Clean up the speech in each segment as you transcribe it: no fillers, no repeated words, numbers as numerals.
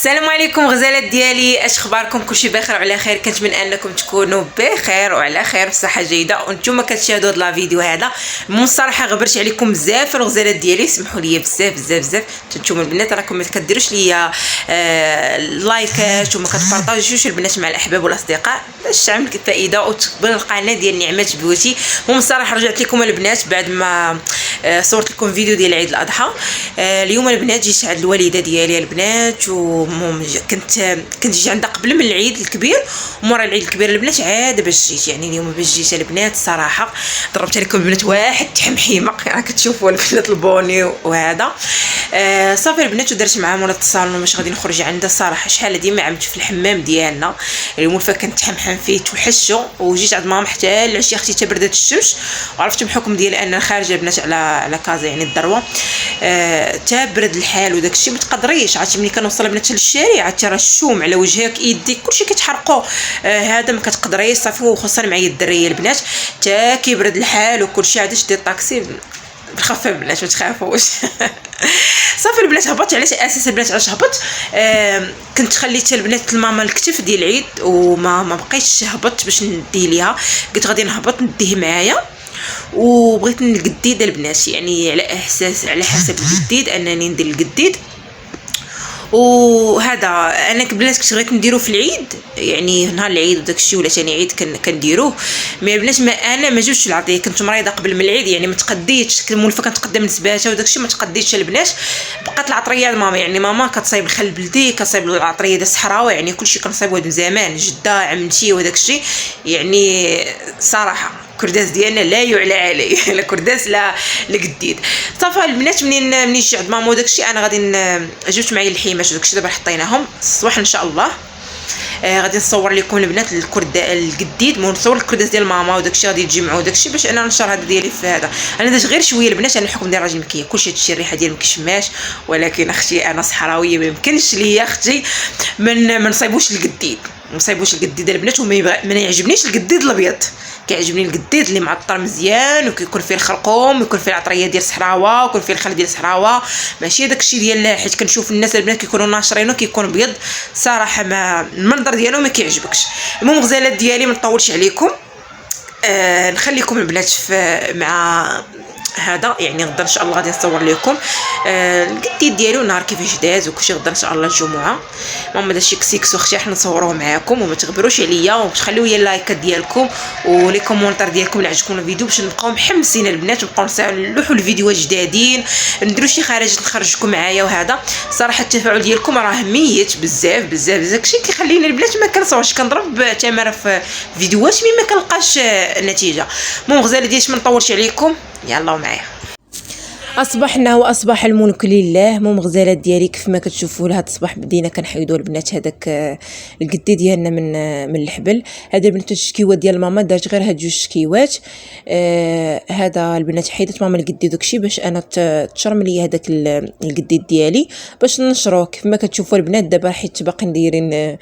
السلام عليكم غزالات ديالي، اش اخباركم؟ كلشي بخير وعلى خير. كنتمنى انكم تكونوا بخير وعلى خير بصحه جيده وانتم كتشاهدوا هذا الفيديو هذا. من الصراحه غبرت عليكم بزاف الغزالات ديالي، سمحوا لي بزاف بزاف بزاف. نتوما البنات راكم ما كديروش ليا اللايكات وما كتبارطاجيوش البنات مع الاحباب والاصدقاء باش تعمل فائده وتقبل القناه ديال نعمات بيوتي. من الصراحه رجعت لكم البنات بعد ما صورت لكم فيديو ديال عيد الاضحى. اليوم البنات جيت عند الوالده ديالي البنات، كنت جيت عندها قبل من العيد الكبير ومورا العيد الكبير البنات عاد باش جيت. يعني اليوم باش جيت البنات صراحه ضربت عليكم البنات واحد تحمحيمه راه كتشوفوا البنات البوني وهذا. صافي البنات ودرت معاهم ولا اتصالنا باش غادي نخرج عندها. الصراحه شحال ديما عملت في الحمام ديالنا اليوم كنت تحمحم فيه توحشو، وجيت عند ماما حتى العشيه اختي تبردت الشمس وعرفت بحكم ديال ان خارجه البنات على كازا يعني الذروه تبرد الحال وداك الشيء ما تقدريش. عرفتي ملي كنوصل البنات للشارع عاد ترى الشوم على وجهك يديك كلشي كيتحرقوا، هذا ما كتقدريش صافي. وخصوصا معايا الدريه البنات تا كيبرد الحال وكلشي عاد شدي الطاكسي بالخف البنات ما تخافوش. صافي البنات هبطت. علاش اساس البنات علاش هبطت؟ كنت خليت البنات الماما الكتف ديال العيد وما بقيتش هبطت باش نديه ليها، قلت غادي نهبط نديه معايا وبغيت الجديد البنات، يعني على احساس على حسب الجديد انني ندير الجديد. وهذا انا كبنات كنت بغيت نديرو في العيد، يعني نهار العيد وداك الشيء ولا ثاني عيد كنديروه. مي البنات انا ما جوجش العطيه، كنت مريضه قبل من العيد يعني ما تقديتش، مولفه كنتقدم السباته وداك الشيء ما تقديتش البنات. بقات العطريه ماما، يعني ماما كتصايب الخل بلدي، كتصايب العطريه ديال الصحراوي، يعني كلشي كنصايبوه من زمان، جده عمتي وداك الشيء. يعني صراحه كرداس ديالنا لا يعلى عليه لا كرداس لا جديد. صافي البنات منين جيت عند ماما وداك الشيء انا غادي جبت معايا الحيمات وداك الشيء دابا حطيناهم الصباح ان شاء الله. غادي نصور لكم البنات الجديد، نصور الكرداس ديال ماما وداك الشيء غادي يتجمعوا وداك الشيء باش انا ننشر هذا ديالي في هذا. انا درت غير شويه البنات، انا الحكم ديال راجل مكيه كلشي تشي الريحه ديال مكشماش، ولكن اختي انا صحراويه ما يمكنش ليا اختي من نصايبوش الجديد، نصايبوش الجديد البنات. وما يعجبنيش الجديد الابيض، كيعجبني الجديد اللي معطر مزيان وكيكون فيه الخرقوم ويكون فيه العطريه ديال الصحراوه ويكون فيه الخل ديال الصحراوه، ماشي داكشي ديال حيت كنشوف الناس البنات كيكونوا ناشرينو كيكون ابيض صراحه ما المنظر ديالو ما كيعجبكش. المهم غزالات ديالي ما نطولش عليكم، نخليكم البنات مع هذا. يعني غدا ان شاء الله غادي نصور لكم الجديد ديالو نهار كيفاش داز وكلشي. غدا ان شاء الله الجمعه ماما داك الشيء كسيكس واختي حنا نصوروه معاكم، وما تغبروش عليا وتخليو لي اللايكات ديالكم ولي كومونتير ديالكم اللي عجبكم الفيديو باش نبقاو محمسين البنات ونبقاو نلوحوا الفيديوهات جدادين، نديروا شي خرجات نخرجكم معايا. وهذا صراحه التفاعل ديالكم راه ميت بزاف بزاف، داكشي كيخليني البنات ما كنصورش، كنضرب تماره في فيديوهات مي ما كنلقاش النتيجه. المهم غزاله ديالي ما نطولش عليكم، يلا معايا. اصبحنا واصبح الملك لله. المهم غزالات ديالي كيف ما كتشوفوا لهاد الصباح بدينا كنحيدوا البنات هذاك القدي ديالنا من الحبل. هاد البنات الشكيوات ديال ماما دارت غير هاد جوج شكيوات. هذا البنات حيدت ماما القدي داكشي باش انا تشرم لي هذاك القدي ديالي باش ننشروه. كيف ما كتشوفوا البنات دابا حيت باقيين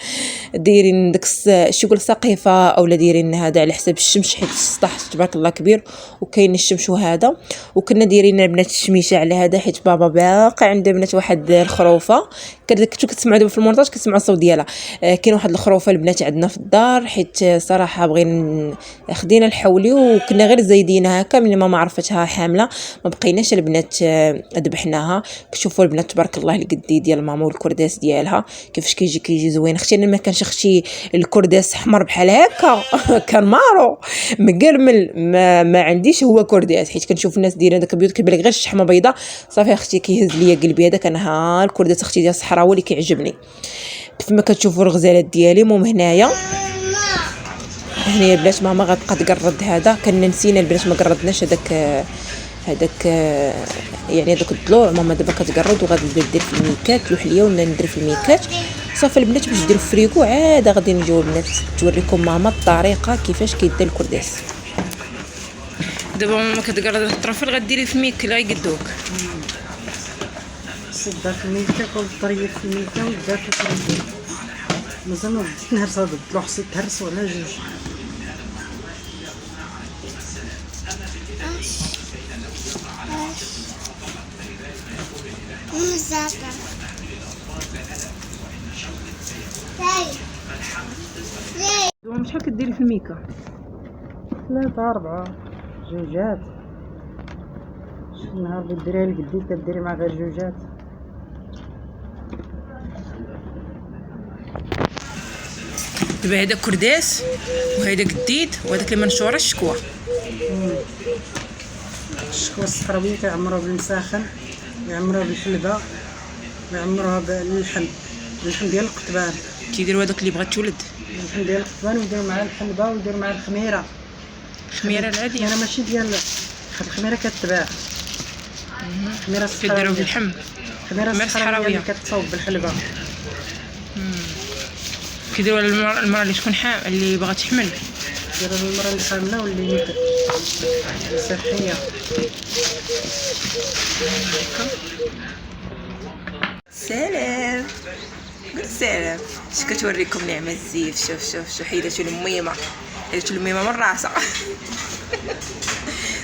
دايرين داك شغل سقيفه اولا دايرين هذا على حساب الشمس، حيت السطح تبارك الله كبير وكاين الشمس وهذا. وكنا دايرين البنات الشميشه على هذا حيت بابا باقي عنده بنات واحد الخروفه، كنتو كتسمعوا دابا في المونتاج كتسمعوا الصوت ديالها. كاين واحد الخروفه البنات عندنا في الدار، حيت صراحه بغينا خدينا الحولي وكنا غير زايدينها هكا ملي ماما عرفتها حامله ما بقيناش البنات ذبحناها. كتشوفوا البنات تبارك الله القدي ديال ماما والكرداس ديالها كيفاش كيجي زوين. اختي انا ما كانش اختي الكرداس احمر بحال هكا كان مارو مقرمل، ما عنديش هو كرداس، حيت كنشوف الناس دايرين داك البيض كيبان لك غير الشحمه بيضاء. صافي اختي كيهز ليا قلبي هذاك انا ها الكرداس اختي ديال الصحراوي اللي كيعجبني. كيف ما كتشوفوا الغزالات ديالي. المهم هنايا البنات ماما غتبقى تقرد هذا، كنا نسينا البنات ما قردناش هذاك يعني هذاك الضلوع. ماما دابا كتقرد وغادي دير في الميكات لوح ليا ولا ندير في الميكات. صافي البنات باش ديروا فريكو عاد غادي نجيو البنات توريكم ماما الطريقه كيفاش كيدير الكرداس. دابا ماما كتقرد الطرفل غديري في ميك لا يقدوك صدر في الميكا كل طريق في الميكا ودار في الفريكو مازال ما بديت نهرس هذا الضلوع خصو يتهرس ولا جوج. شحال كديري في الميكا؟ 3 4 جوجات. شي نهار بديريها لقديك كديري مع غير جوجات. دابا هذا كرداس وهذا قديد وهذاك اللي منشوره الشكوى. الشكوى الصحراوية كيعمروها بالمساخن، يعمروها بالحلبة، ويعمروها باللحم ديال القطبان. كيديروا هذاك اللي بغات تولد اللحم ديال القطبان ويديروا معاه الحلبة ويديروا معاه الخميرة. الخميره العاديه. الخميرة ماشي ديال الخميرة كتباع. الخميرة كيديروا الصحراوية. باللحم. الخميرة الصحراوية اللي كتصاوب بالحلبة. كيديروا المراه اللي تكون حامل اللي باغا تحمل. ديروا المرأة اللي حاملة واللي يمكن صحية. سلام قول سلام. اش كتوريكم نعمه الزيف. شوف حيداتو الميمه، حيداتو الميمه من راسها.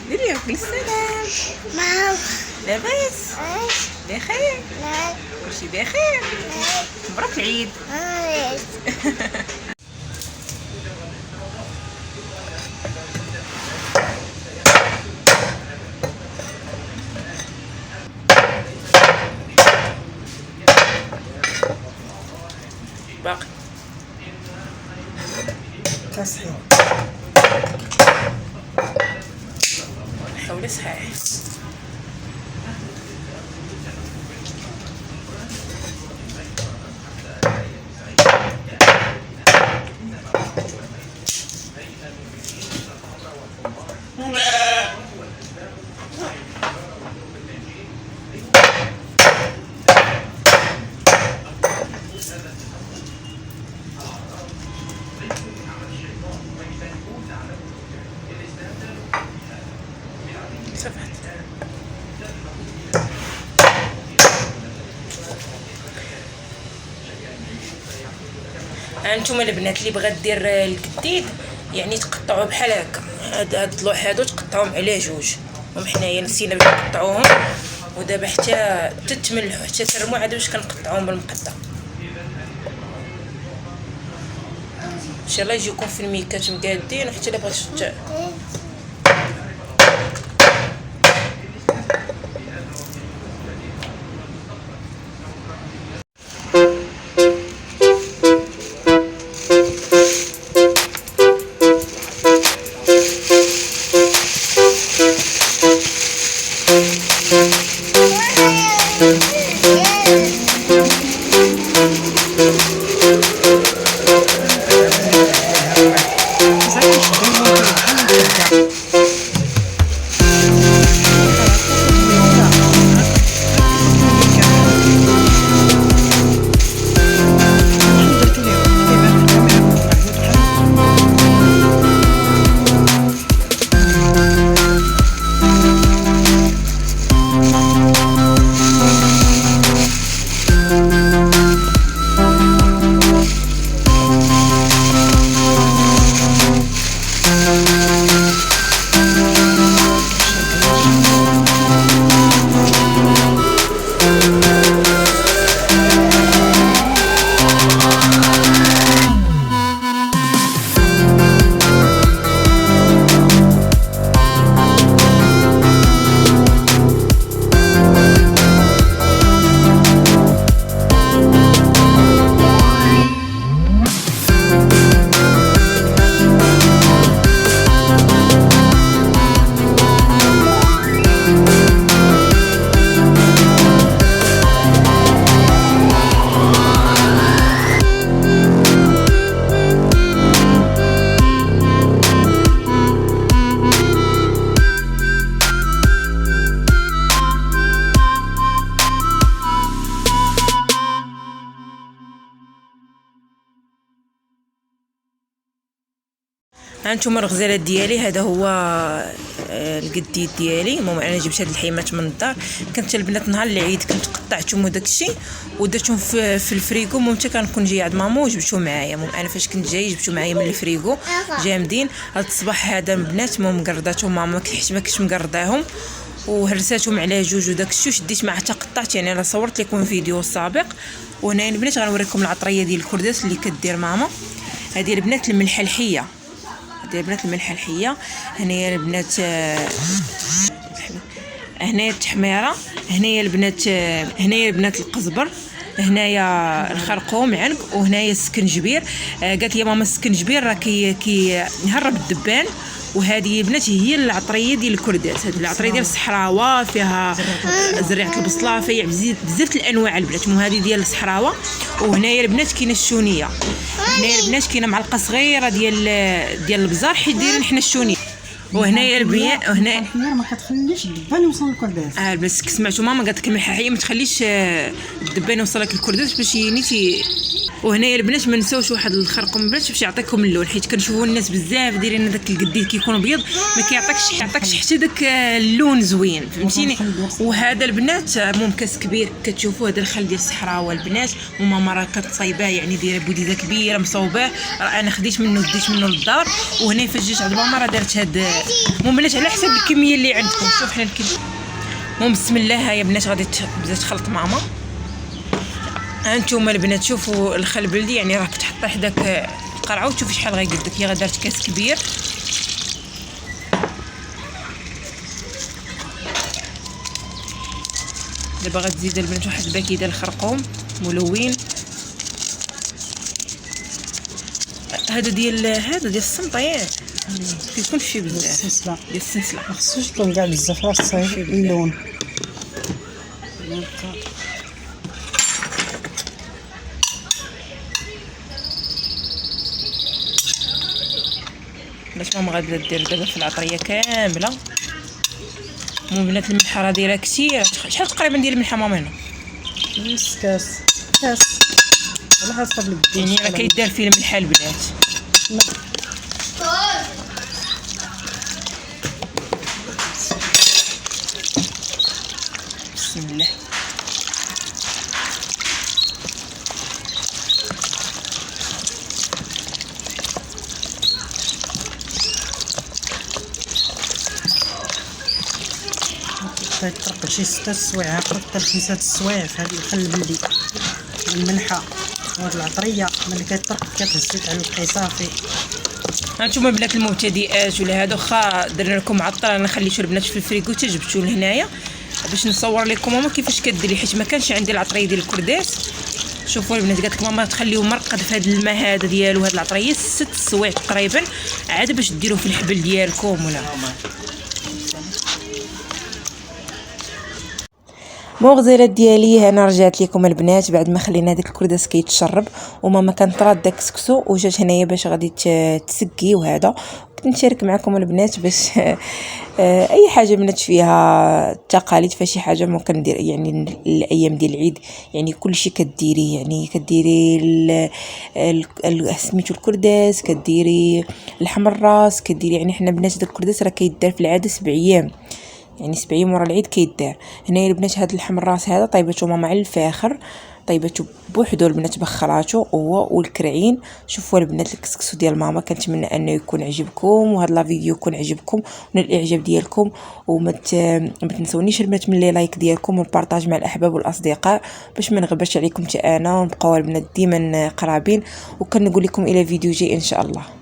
ديري قول سلام. لاباس بخير؟ كلشي بخير؟ مبروك العيد. باقي تصحيح. حاولي صحيح. صفحت. هانتوما البنات اللي بغات دير الكديد يعني تقطعوه بحال هكا. هاد الضلوع هادو تقطعوهم على جوج، حنايا نسينا باش نقطعوهم، ودابا حتى تتملحوا حتى ترموا عاد باش كنقطعوهم بالمقدة. ان شاء الله يجيكم في الميكات مقادين، وحتى الا بغات هانتوما الغزاله ديالي. هذا هو القديد ديالي. المهم انا جبت هاد الحيمات من الدار. كنت البنات نهار العيد كنت قطعتهم وداكشي ودرتهم في الفريكو. المهم حتى كنكون جايه عند مامو جبتهم معايا. المهم انا فاش كنت جاي جبتهم معايا من الفريكو جامدين. هاد الصباح هذا البنات المهم مقرداتهم ماما حيت ما كنتش مقرداهم وهرساتهم على جوج وداكشي وشديت معاه حتى قطعت. يعني انا صورت لكم فيديو سابق. وهنا البنات غنوريكم العطريه ديال الكرداس اللي كدير ماما. هذه البنات الملحه الحيه، هذه البنات الملحه الحيه. هنايا البنات هنايا التحميره، هنايا البنات هنايا البنات القزبر، هنايا الخرقوم عنق، وهنايا السكنجبير. قالت لي ماما السكنجبير راه يهرب الدبان. وهذه البنات هي العطريه ديال الكرداس، هذه العطريه ديال الصحراوه فيها زريعه البصله، فيها بزاف الانواع البنات. وهذه ديال الصحراوه. وهنايا البنات كاينه الشونيه، هنايا البنات كاينه معلقه صغيره ديال البزار حيت دايرين حنا الشونيه. وهنايا البنات وهنا الحمير ما كتخليش الدبان يوصل للكرداس. بس سمعتوا ماما قالت لك الملحه الحيه ما تخليش الدبان يوصل لك الكرداس باش نيتي. وهنايا البنات ما نساوش واحد الخرقوم البنات باش يعطيكم اللون، حيت كنشوفوا الناس بزاف دايرين هذاك القديد كيكون ابيض ما كيعطيكش حتى داك اللون زوين، فهمتيني. وهذا البنات كاس كبير كتشوفوا، هذا الخل ديال الصحراوه البنات، وماما راه كتصايباه يعني دايره بوديده كبيره مصوباه، راه انا خديت منه ديت منه للدار. وهنا فاش جيت عند ماما راه دارت هاد بنات على حسب الكميه اللي عندكم. شوف حنا بسم الله. يا بنات غادي تبدا تخلط ماما. هانتوما البنات شوفوا الخل بلدي، يعني راك تحطي حداك القرعه وتشوفي شحال غيقدك. هي غدارت كاس كبير. دابا غتزيد البنات واحد الباكي ديال الخرقوم ملون. هذا ديال السمطه ياك كيكون فيه بزاف ديال السلسله، ما خصوش يكون كاع بزاف راه صايب اللون. باش ماما غادي دير دابا في العطريه كامله. بنات الملحه راه دايره كثير. شحال تقريبا ديال الملحه ماما هنا؟ نص كاس على حسب القديش يعني راه كيدار فيه الملحه البنات. بسم الله. يطرق شي 6 سوايع، حتى 5 سوايع في هذا الخل البلدي الملحه. وهاد العطريه ملي كيطرق كتهزيت على البقي صافي. هانتوما بنات المبتدئات ولا هادو واخا درنا لكم معطر، انا خليتو البنات في الفريكو حتى جبتو لهنايا باش نصور لكم ماما كيفاش كديري، حيت ما كانش عندي العطريه ديال الكرداس. شوفوا البنات قالت لك ماما تخليوه مرقد في هذا الماء هذا ديالو، هاد العطريه 6 سوايع تقريبا عاد باش ديروه في الحبل ديالكم. ولا مغزلات ديالي انا رجعت لكم البنات بعد ما خلينا داك الكرداس كيتشرب. وماما كانت طرات داك السكسو وجات هنايا باش غادي تسقي. وهذا كنت نشارك معكم البنات باش اي حاجه بنات فيها التقاليد فشي حاجه ممكن ندير. يعني الايام ديال العيد يعني كلشي كديري، يعني كديري سميتو الكرداس، كديري اللحم الراس، كديري يعني حنا بنات داك الكرداس راه كيدار في العاده 7 ايام، يعني 7 ايام ورا العيد كيدار. هنايا البنات هذا اللحم الراس هذا طيبته ماما على الفاخر، طيبته بوحدو البنات بخراتو هو والكرعين. شوفوا البنات الكسكسو ديال ماما. كنتمنى انه يكون عجبكم وهذا لا فيديو يكون عجبكم ونال الاعجاب ديالكم. وما تنسونيش البنات من لي لايك ديالكم والبارطاج مع الاحباب والاصدقاء باش ما نغبرش عليكم حتى انا، ونبقاو البنات ديما قرابين. وكنقول لكم الى فيديو جاي ان شاء الله.